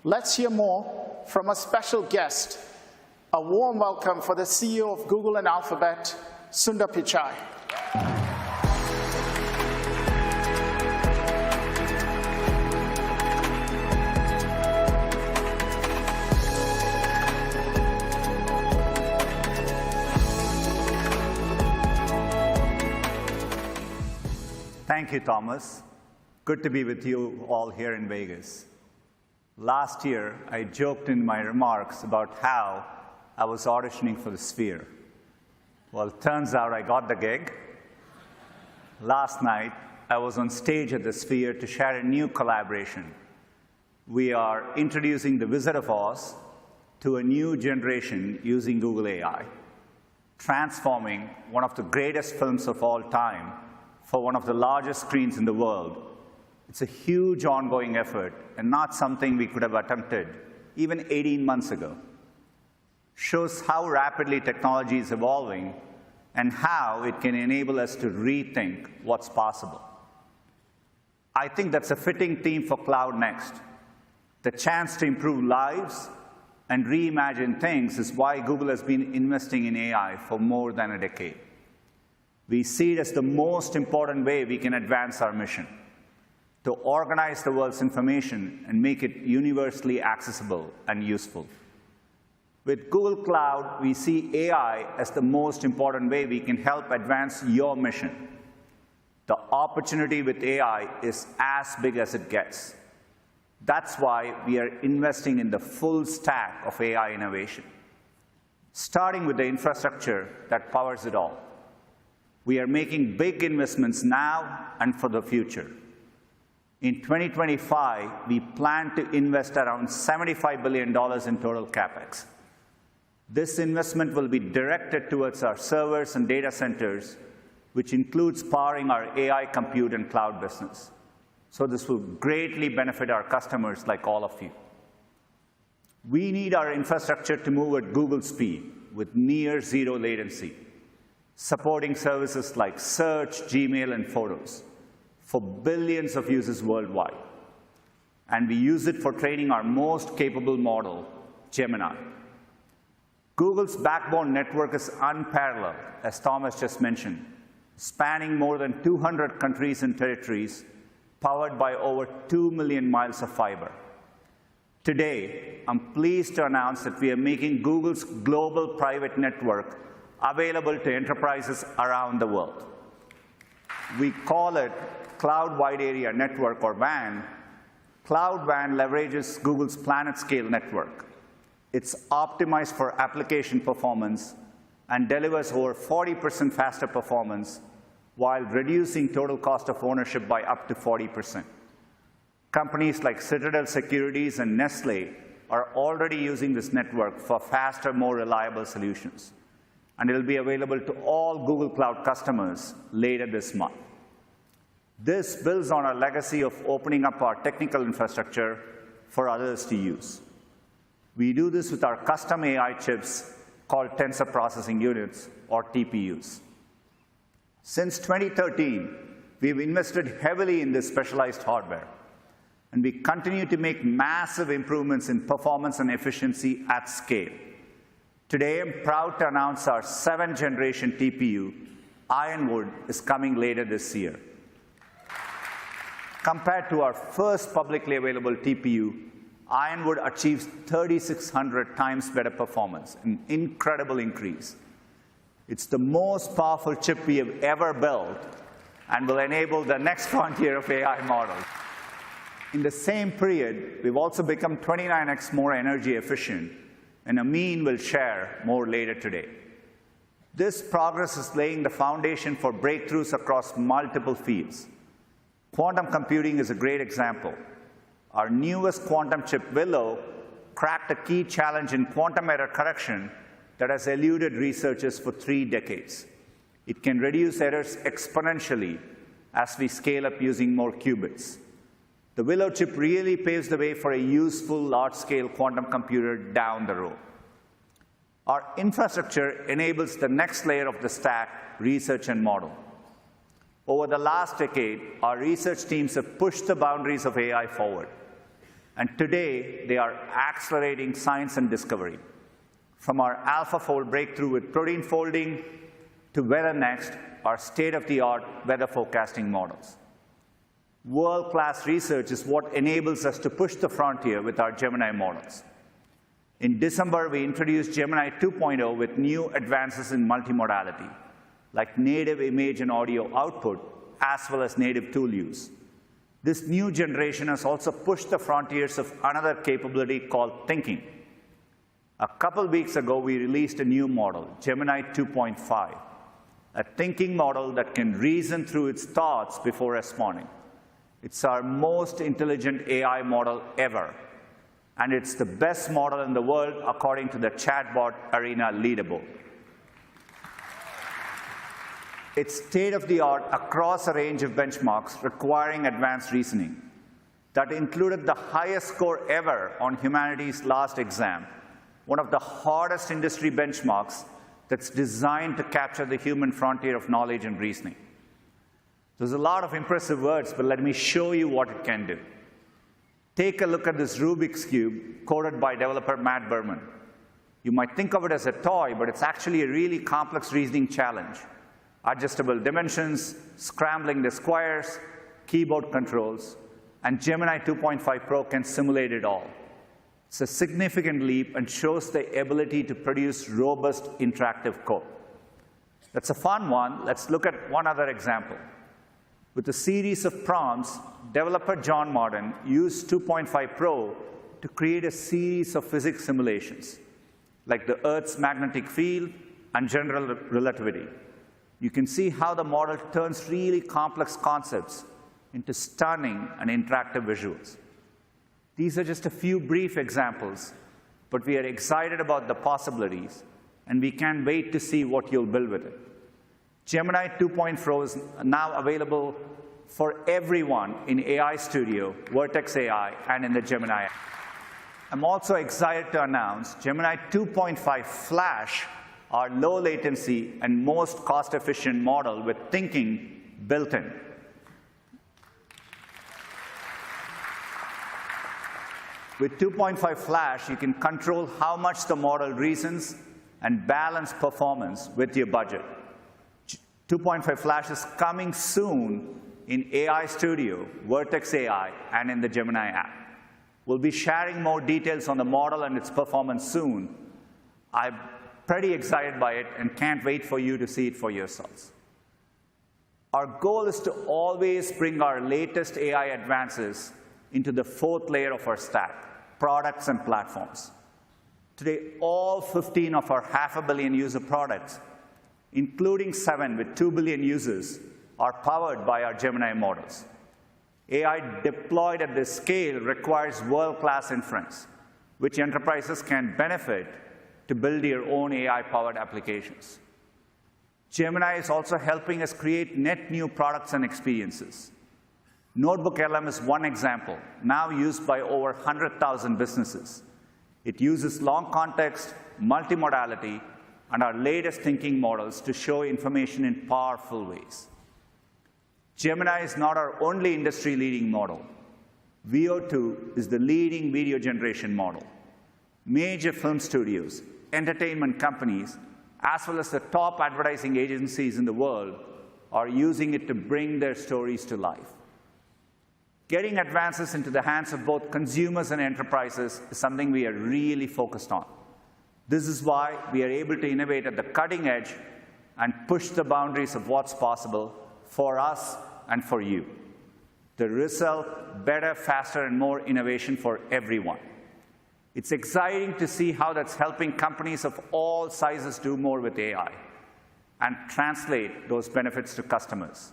Let's hear more from a special guest. A warm welcome for the CEO of Google and Alphabet, Sundar Pichai. Thank you, Thomas. Good to be with you all here in Vegas. Last year, I joked in my remarks about how I was auditioning for the Sphere. Well, it turns out I got the gig. Last night, I was on stage at the Sphere to share a new collaboration. We are introducing The Wizard of Oz to a new generation using Google AI, transforming one of the greatest films of all time for one of the largest screens in the world. It's a huge ongoing effort and not something we could have attempted even 18 months ago. Shows how rapidly technology is evolving and how it can enable us to rethink what's possible. I think that's a fitting theme for Cloud Next. The chance to improve lives and reimagine things is why Google has been investing in AI for more than a decade. We see it as the most important way we can advance our mission, to organize the world's information and make it universally accessible and useful. With Google Cloud, we see AI as the most important way we can help advance your mission. The opportunity with AI is as big as it gets. That's why we are investing in the full stack of AI innovation, starting with the infrastructure that powers it all. We are making big investments now and for the future. In 2025, we plan to invest around $75 billion in total CapEx. This investment will be directed towards our servers and data centers, which includes powering our AI compute and cloud business. So this will greatly benefit our customers like all of you. We need our infrastructure to move at Google speed with near zero latency, supporting services like Search, Gmail, and Photos for billions of users worldwide. And we use it for training our most capable model, Gemini. Google's backbone network is unparalleled, as Thomas just mentioned, spanning more than 200 countries and territories, powered by over 2 million miles of fiber. Today, I'm pleased to announce that we are making Google's global private network available to enterprises around the world. We call it Cloud Wide Area Network, or WAN. Cloud WAN leverages Google's planet-scale network. It's optimized for application performance and delivers over 40% faster performance while reducing total cost of ownership by up to 40%. Companies like Citadel Securities and Nestlé are already using this network for faster, more reliable solutions. And it will be available to all Google Cloud customers later this month. This builds on our legacy of opening up our technical infrastructure for others to use. We do this with our custom AI chips called Tensor Processing Units, or TPUs. Since 2013, we've invested heavily in this specialized hardware, and we continue to make massive improvements in performance and efficiency at scale. Today, I'm proud to announce our 7th generation TPU, Ironwood, is coming later this year. Compared to our first publicly available TPU, Ironwood achieves 3,600 times better performance, an incredible increase. It's the most powerful chip we have ever built and will enable the next frontier of AI models. In the same period, we've also become 29x more energy efficient, and Amin will share more later today. This progress is laying the foundation for breakthroughs across multiple fields. Quantum computing is a great example. Our newest quantum chip, Willow, cracked a key challenge in quantum error correction that has eluded researchers for 3 decades. It can reduce errors exponentially as we scale up using more qubits. The Willow chip really paves the way for a useful large-scale quantum computer down the road. Our infrastructure enables the next layer of the stack, research and model. Over the last decade, our research teams have pushed the boundaries of AI forward. And today, they are accelerating science and discovery. From our AlphaFold breakthrough with protein folding to WeatherNext, our state-of-the-art weather forecasting models. World-class research is what enables us to push the frontier with our Gemini models. In December, we introduced Gemini 2.0 with new advances in multimodality, like native image and audio output, as well as native tool use. This new generation has also pushed the frontiers of another capability called thinking. A couple weeks ago, we released a new model, Gemini 2.5, a thinking model that can reason through its thoughts before responding. It's our most intelligent AI model ever, and it's the best model in the world according to the Chatbot Arena leaderboard. It's state-of-the-art across a range of benchmarks requiring advanced reasoning. That included the highest score ever on humanities' last exam, one of the hardest industry benchmarks that's designed to capture the human frontier of knowledge and reasoning. There's a lot of impressive words, but let me show you what it can do. Take a look at this Rubik's Cube coded by developer Matt Berman. You might think of it as a toy, but it's actually a really complex reasoning challenge. Adjustable dimensions, scrambling the squares, keyboard controls, and Gemini 2.5 Pro can simulate it all. It's a significant leap and shows the ability to produce robust interactive code. That's a fun one. Let's look at one other example. With a series of prompts, developer John Martin used 2.5 Pro to create a series of physics simulations, like the Earth's magnetic field and general relativity. You can see how the model turns really complex concepts into stunning and interactive visuals. These are just a few brief examples, but we are excited about the possibilities, and we can't wait to see what you'll build with it. Gemini 2.0 is now available for everyone in AI Studio, Vertex AI, and in the Gemini app. I'm also excited to announce Gemini 2.5 Flash, our low latency and most cost-efficient model with thinking built in. With 2.5 Flash, you can control how much the model reasons and balance performance with your budget. 2.5 Flash is coming soon in AI Studio, Vertex AI, and in the Gemini app. We'll be sharing more details on the model and its performance soon. I'm pretty excited by it and can't wait for you to see it for yourselves. Our goal is to always bring our latest AI advances into the fourth layer of our stack, products and platforms. Today, all 15 of our 500 million user products, including 7 with 2 billion users, are powered by our Gemini models. AI deployed at this scale requires world-class inference, which enterprises can benefit to build your own AI-powered applications. Gemini is also helping us create net new products and experiences. Notebook LM is one example, now used by over 100,000 businesses. It uses long context, multimodality, and our latest thinking models to show information in powerful ways. Gemini is not our only industry-leading model. VO2 is the leading video generation model. Major film studios, entertainment companies, as well as the top advertising agencies in the world are using it to bring their stories to life. Getting advances into the hands of both consumers and enterprises is something we are really focused on. This is why we are able to innovate at the cutting edge and push the boundaries of what's possible for us and for you. The result, better, faster, and more innovation for everyone. It's exciting to see how that's helping companies of all sizes do more with AI and translate those benefits to customers.